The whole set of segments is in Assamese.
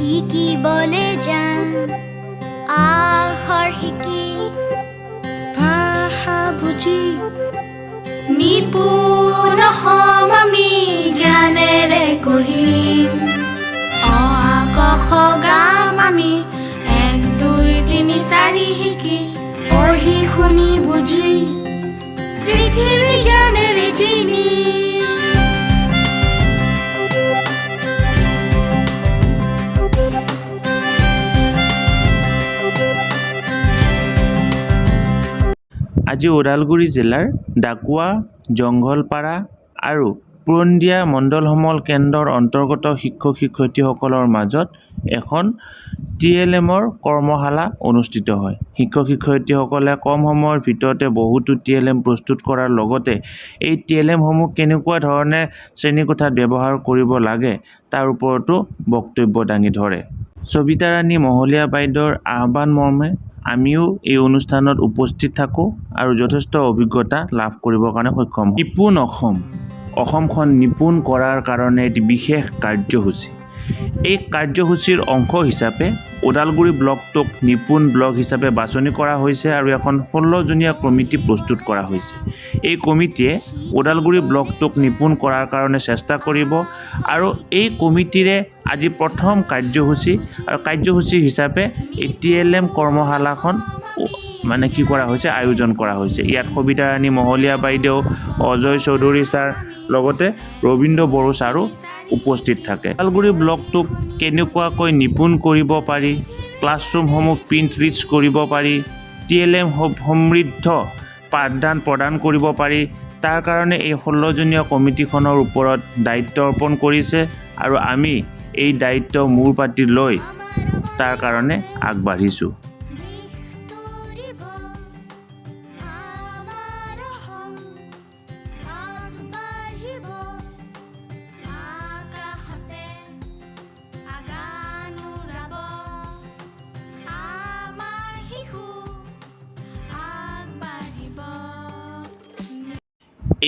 শিকিবলৈ যাম আখৰ শিকি ভাষা বুজি নিপুণ অসম আমি জ্ঞানেৰে গঢ়িম অ আ ক খ গাম আমি 1 2 3 4 শিকি পঢ়ি শুনি বুজি পৃথিৱী জ্ঞানেৰে জিনি আজি ওদালগুৰি জিলাৰ ডাকুৱা জংঘলপাৰা আৰু পুৰন্দীয়া মণ্ডল সমল কেন্দ্ৰৰ অন্তৰ্গত শিক্ষক শিক্ষয়িত্ৰীসকলৰ মাজত এখন TLMৰ কৰ্মশালা অনুষ্ঠিত হয়। শিক্ষক শিক্ষয়িত্ৰীসকলে কম সময়ৰ ভিতৰতে বহুতো TLM প্ৰস্তুত কৰাৰ লগতে এই TLM সমূহ কেনেকুৱা ধৰণে শ্ৰেণীকোঠাত ব্যৱহাৰ কৰিব লাগে তাৰ ওপৰতো বক্তব্য দাঙি ধৰে। সবিতা ৰাণী মহলীয়া বাইদেউৰ আহ্বান মৰ্মে আমিও এই অনুষ্ঠানত উপস্থিত থাকোঁ আৰু যথেষ্ট অভিজ্ঞতা লাভ কৰিবৰ কাৰণে সক্ষম হওঁ। নিপুণ অসমখন নিপুণ কৰাৰ কাৰণে এটি বিশেষ কাৰ্যসূচী। এই কাৰ্যসূচীৰ অংশ হিচাপে ওদালগুৰি ব্লকটোক নিপুণ ব্লক হিচাপে বাছনি কৰা হৈছে আৰু এখন 16জনীয়া কমিটি প্ৰস্তুত কৰা হৈছে। এই কমিটিয়ে ওদালগুৰি ব্লকটোক নিপুণ কৰাৰ কাৰণে চেষ্টা কৰিব আৰু এই কমিটিৰে আজি প্ৰথম কাৰ্যসূচী হিচাপে এই TLM কৰ্মশালাখন কি কৰা হৈছে আয়োজন কৰা হৈছে। ইয়াত সবিতা ৰাণী মহলীয়া বাইদেউ, অজয় চৌধুৰী ছাৰ লগতে ৰবীন্দ্ৰ বড়ো ছাৰো উপস্থিত থাকে। ওদালগুৰি ব্লকটোক কেনেকুৱাকৈ নিপুণ কৰিব পাৰি, ক্লাছৰুমসমূহ প্ৰিণ্ট ৰিচ কৰিব পাৰি, TLM সমৃদ্ধ পাঠদান প্ৰদান কৰিব পাৰি, তাৰ কাৰণে এই 16জনীয়া কমিটিখনৰ ওপৰত দায়িত্ব অৰ্পণ কৰিছে আৰু আমি এই দায়িত্ব মূৰ পাতি লৈ তাৰ কাৰণে আগবাঢ়িছোঁ।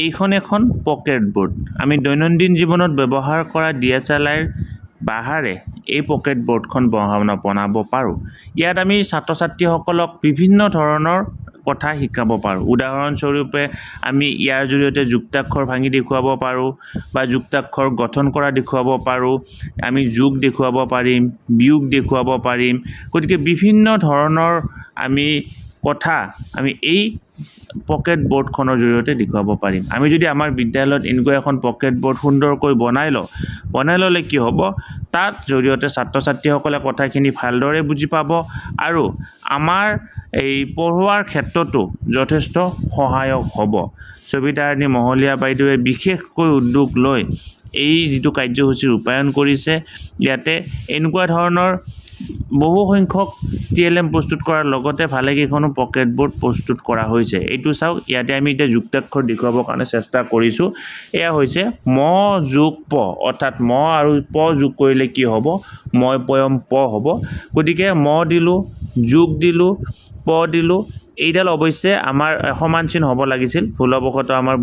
এইখন এখন পকেট বোৰ্ড। আমি দৈনন্দিন জীৱনত ব্যৱহাৰ কৰা DSLR বাহাৰে এই পকেট বোৰ্ডখন বনাব পাৰোঁ। ইয়াত আমি ছাত্ৰ ছাত্ৰীসকলক বিভিন্ন ধৰণৰ কথা শিকাব পাৰোঁ। উদাহৰণস্বৰূপে আমি ইয়াৰ জৰিয়তে যুক্তাক্ষৰ ভাঙি দেখুৱাব পাৰোঁ বা যুক্তাক্ষৰ গঠন কৰা দেখুৱাব পাৰোঁ। আমি যোগ দেখুৱাব পাৰিম, বিয়োগ দেখুৱাব পাৰিম। গতিকে বিভিন্ন ধৰণৰ কথা আমি এই পকেট বোৰ্ডখনৰ জৰিয়তে দেখুৱাব পাৰিম। আমি যদি আমাৰ বিদ্যালয়ত এনেকুৱা এখন পকেট বোৰ্ড সুন্দৰকৈ বনাই ল'লে কি হ'ব, তাত জৰিয়তে ছাত্ৰ ছাত্ৰীসকলে কথাখিনি ভালদৰে বুজি পাব আৰু আমাৰ এই পঢ়োৱাৰ ক্ষেত্ৰতো যথেষ্ট সহায়ক হ'ব। সবিতা ৰাণী মহলীয়া বাইদেৱে বিশেষকৈ উদ্যোগ লৈ এই যিটো কাৰ্যসূচী ৰূপায়ণ কৰিছে, ইয়াতে এনেকুৱা ধৰণৰ বহু সংখ্যক TLM প্ৰস্তুত কৰাৰ লগতে ভালেকেইখনো পকেট বোৰ্ড প্ৰস্তুত কৰা হৈছে। এইটো চাওক, ইয়াতে আমি এতিয়া যুক্তাক্ষৰ দেখুৱাবৰ কাৰণে চেষ্টা কৰিছোঁ। এয়া হৈছে ম যোগ প, অৰ্থাৎ ম আৰু প যোগ কৰিলে কি হ'ব, মই পয়ম প হ'ব। গতিকে ম দিলোঁ, যোগ দিলোঁ, প দিলোঁ। এইডাল অৱশ্যে আমাৰ সমান চিন হ'ব লাগিছিল, ভুলবশতঃ আমাৰ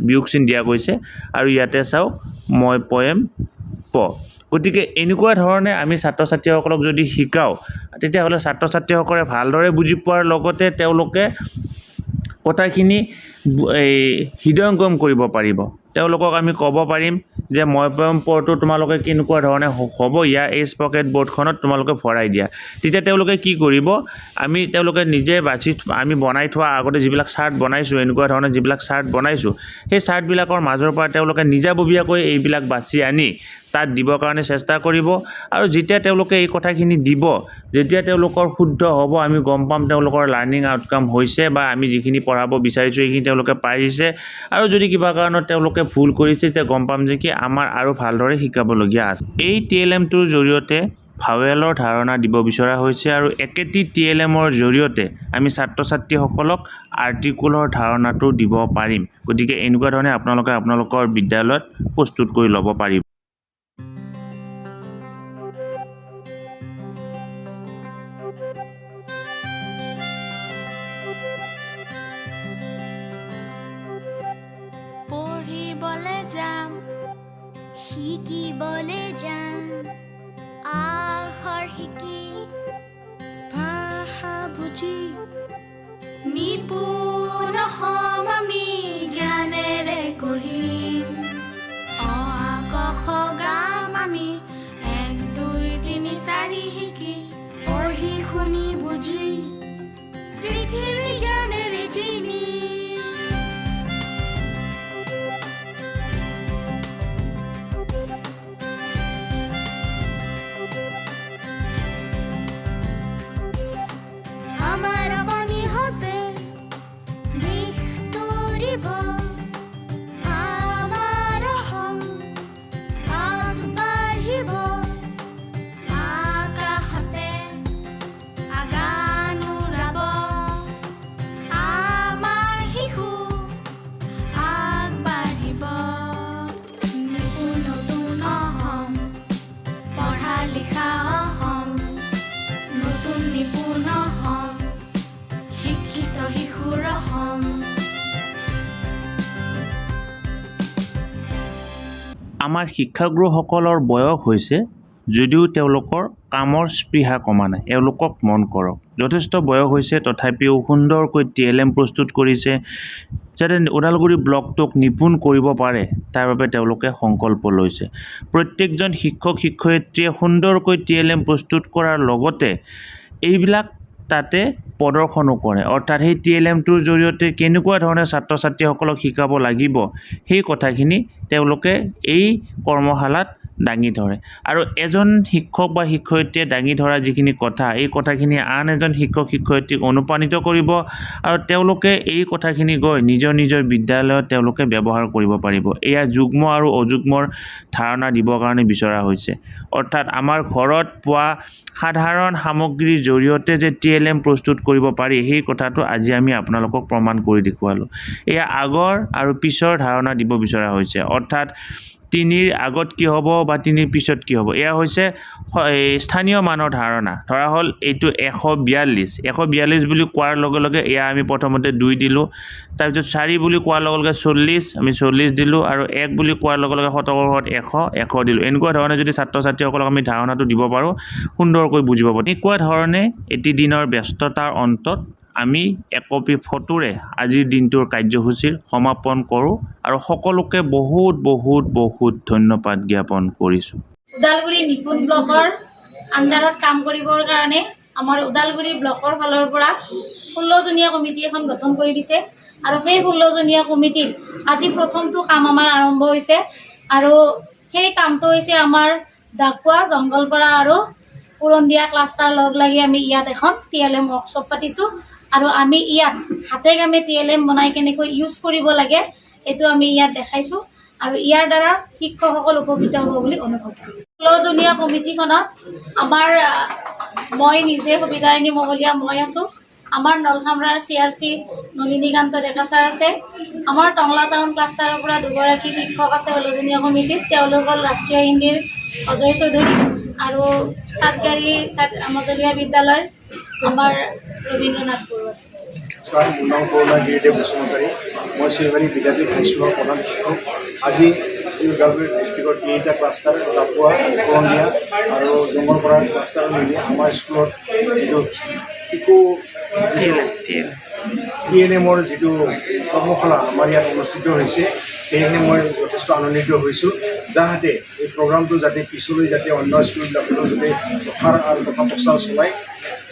বিয়োগ চিন দিয়া গৈছে আৰু ইয়াতে চাওক মই পয়েম প। গতিকে এনেকুৱা ধৰণে আমি ছাত্ৰ ছাত্ৰীসকলক যদি শিকাওঁ, তেতিয়াহ'লে ছাত্ৰ ছাত্ৰীসকলে ভালদৰে বুজি পোৱাৰ লগতে তেওঁলোকে কথাখিনি হৃদয়ংগম কৰিব পাৰিব। তেওঁলোকক আমি ক'ব পাৰিম যে মই পয়ম পটো তোমালোকে কেনেকুৱা ধৰণে হ'ব, এই পকেট বোৰ্ডখনত তোমালোকে ভৰাই দিয়া। তেতিয়া তেওঁলোকে কি কৰিব, তেওঁলোকে নিজে আমি বনাই থোৱা আগতে যিবিলাক চাৰ্ট বনাইছোঁ, এনেকুৱা ধৰণৰ যিবিলাক চাৰ্ট বনাইছোঁ, সেই চাৰ্টবিলাকৰ মাজৰ পৰা তেওঁলোকে নিজাববীয়াকৈ এইবিলাক বাছি আনি তাত দিবৰ কাৰণে চেষ্টা কৰিব আৰু যেতিয়া তেওঁলোকে এই কথাখিনি দিব, যেতিয়া তেওঁলোকৰ শুদ্ধ হ'ব, আমি গম পাম তেওঁলোকৰ লাৰ্ণিং আউটকাম হৈছে বা আমি যিখিনি পঢ়াব বিচাৰিছোঁ সেইখিনি তেওঁলোকে পাৰিছে। আৰু যদি কিবা কাৰণত তেওঁলোকে ভুল কৰিছে, তেতিয়া গম পাম যে কি আমাৰ আৰু ভালদৰে শিকাবলগীয়া আছে। এই TLMটোৰ জৰিয়তে ভাৱেলৰ ধাৰণা দিব বিচৰা হৈছে আৰু একেটি TLMৰ জৰিয়তে আমি ছাত্ৰ ছাত্ৰীসকলক আৰ্টিকুলৰ ধাৰণাটো দিব পাৰিম। গতিকে এনেকুৱা ধৰণে আপোনালোকে আপোনালোকৰ বিদ্যালয়ত প্ৰস্তুত কৰি ল'ব পাৰিব। শিকিবলৈ যাম বুজি নিপুণ হম আমি জ্ঞানেৰে গঢ়িম অ আ ক খ গাম আমি 1 2 3 4 শিকি পঢ়ি শুনি বুজি পৃথিৱী জ্ঞানেৰে জিনি আমাৰ বাণী হতে দিশ তৰিব আমাৰ অসম আগবাঢ়িব আকাশতে আগান উৰাব আমাৰ শিশু আগবাঢ়িব নিপুণ নতুন অসম পঢ়া লিখা অসম নতুন নিপুণ অসম শিক্ষিত শিশুৰ অসম আমাৰ শিক্ষাগুৰুসকলৰ বয়স হৈছে যদিও তেওঁলোকৰ কামৰ স্পৃহা কমা নাই এওঁলোকক মন কৰক যথেষ্ট বয়স হৈছে তথাপিও সুন্দৰকৈ TLM প্ৰস্তুত কৰিছে যাতে ওদালগুৰি ব্লকটোক নিপুণ কৰিব পাৰে তাৰ বাবে তেওঁলোকে সংকল্প লৈছে প্ৰত্যেকজন শিক্ষক শিক্ষয়িত্ৰীয়ে সুন্দৰকৈ TLM প্ৰস্তুত কৰাৰ লগতে এইবিলাক তাতে প্ৰদৰ্শনো কৰে অৰ্থাৎ সেই TLMটোৰ জৰিয়তে কেনেকুৱা ধৰণে ছাত্ৰ ছাত্ৰীসকলক শিকাব লাগিব সেই কথাখিনি তেওঁলোকে এই কৰ্মশালাত দাঙি ধৰে আৰু এজন শিক্ষক বা শিক্ষয়িত্ৰীয়ে দাঙি ধৰা যিখিনি কথা এই কথাখিনি আন এজন শিক্ষক শিক্ষয়িত্ৰীক অনুপ্ৰাণিত কৰিব আৰু তেওঁলোকে এই কথাখিনি গৈ নিজৰ বিদ্যালয়ত তেওঁলোকে ব্যৱহাৰ কৰিব পাৰিব এয়া যুগ্ম আৰু অযুগ্মৰ ধাৰণা দিবৰ কাৰণে বিচৰা হৈছে অৰ্থাৎ আমাৰ ঘৰত পোৱা সাধাৰণ সামগ্ৰীৰ জৰিয়তে যে TLM প্ৰস্তুত কৰিব পাৰি সেই কথাটো আজি আমি আপোনালোকক প্ৰমাণ কৰি দেখুৱালোঁ এয়া আগৰ আৰু পিছৰ ধাৰণা দিব বিচৰা হৈছে অৰ্থাৎ 3ৰ আগত কি হ'ব বা 3ৰ পিছত কি হ'ব এয়া হৈছে স্থানীয় মানৰ ধাৰণা ধৰা হ'ল এইটো 142 বুলি কোৱাৰ লগে লগে এয়া আমি প্ৰথমতে 2 দিলোঁ তাৰপিছত 4 বুলি কোৱাৰ লগে লগে 40 আমি 40 দিলোঁ আৰু 1 বুলি কোৱাৰ লগে লগে শতকৰ ঘৰত 100 দিলোঁ এনেকুৱা ধৰণে যদি ছাত্ৰ ছাত্ৰীসকলক আমি ধাৰণাটো দিব পাৰোঁ সুন্দৰকৈ বুজি পাব এনেকুৱা ধৰণে এটি দিনৰ ব্যস্ততাৰ অন্তত আমি একপি ফটোৰে আজিৰ দিনটোৰ কাৰ্যসূচীৰ সমাপন কৰোঁ আৰু সকলোকে বহুত ধন্যবাদ জ্ঞাপন কৰিছোঁ ওদালগুৰি নিপুণ ব্লকৰ আণ্ডাৰত কাম কৰিবৰ কাৰণে আমাৰ ওদালগুৰি ব্লকৰ ফালৰ পৰা 16জনীয়া কমিটি এখন গঠন কৰি দিছে আৰু সেই 16জনীয়া কমিটিত আজি প্ৰথমটো কাম আমাৰ আৰম্ভ হৈছে আৰু সেই কামটো হৈছে আমাৰ ডাকুৱা জংগলপাৰা আৰু পুৰণদিয়া ক্লাষ্টাৰ লগ লাগি আমি ইয়াত এখন TLM ৱৰ্কশ্বপ পাতিছোঁ আৰু আমি ইয়াত হাতে কামে TLM বনাই কেনেকৈ ইউজ কৰিব লাগে এইটো আমি ইয়াত দেখাইছোঁ আৰু ইয়াৰ দ্বাৰা শিক্ষকসকল উপকৃত হ'ব বুলি অনুভৱ কৰিছোঁ 16জনীয়া কমিটিখনত আমাৰ মই নিজে সবিতাৰিণী মহলীয়া মই আছোঁ আমাৰ নলখামৰাৰ CRC নলিনী কান্ত ডেকা ছাৰ আছে আমাৰ টংলা টাউন ক্লাষ্টাৰৰ পৰা দুগৰাকী শিক্ষক আছে 16জনীয়া কমিটিত তেওঁলোক হ'ল ৰাষ্ট্ৰীয় হিন্দীৰ অজয় চৌধুৰী আৰু সাতগাৰী মজলীয়া বিদ্যালয়ৰ আমাৰ ৰবীন্দ্ৰনাথ বড়ো আছে মই শিলবাৰী বিদ্যাপীঠ হাইস্কুলৰ প্ৰধান শিক্ষক আজি ওদালগুৰি ডিষ্ট্ৰিক্টৰ 3টা ক্লাষ্টাৰ ডাকুৱা পুৰণিয়া আৰু জংগলপাৰাৰ ক্লাষ্টাৰ মিলি আমাৰ স্কুলত যিটো শিশু TLMৰ যিটো কৰ্মশালা আমাৰ ইয়াত অনুষ্ঠিত হৈছে সেয়েহে মই যথেষ্ট আনন্দিত হৈছোঁ যাতে এই প্ৰগ্ৰামটো যাতে পিছলৈ যাতে অন্য স্কুলবিলাকতো যাতে প্ৰসাৰ আৰু কথা প্ৰচাৰ চলায়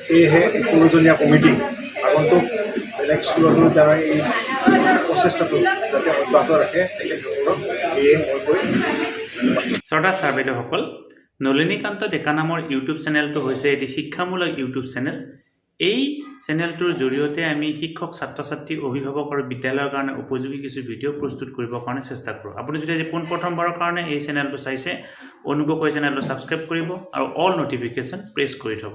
সেয়েহে 16জনীয়া কমিটি আগন্তুক বেলেগ স্কুলতো দ্বাৰা এই প্ৰচেষ্টাটো যাতে অব্যাহত ৰাখে তেখেতসকলক সেয়ে মই কৈ শ্ৰদ্ধা ছাৰ বাইদেউসকল নলিনী কান্ত ডেকা নামৰ ইউটিউব চেনেলটো হৈছে এটি শিক্ষামূলক ইউটিউব চেনেল এই চেনেলটোৰ জৰিয়তে আমি শিক্ষক ছাত্ৰ ছাত্ৰী অভিভাৱক আৰু বিদ্যালয়ৰ কাৰণে উপযোগী কিছু ভিডিঅ' প্ৰস্তুত কৰিবৰ কাৰণে চেষ্টা কৰোঁ আপুনি যদি আজি পোনপ্ৰথমবাৰৰ কাৰণে এই চেনেলটো চাইছে অনুগ্ৰহ কৰি চেনেলটো ছাবস্ক্ৰাইব কৰিব আৰু অল নটিফিকেশ্যন প্ৰেছ কৰি থ'ব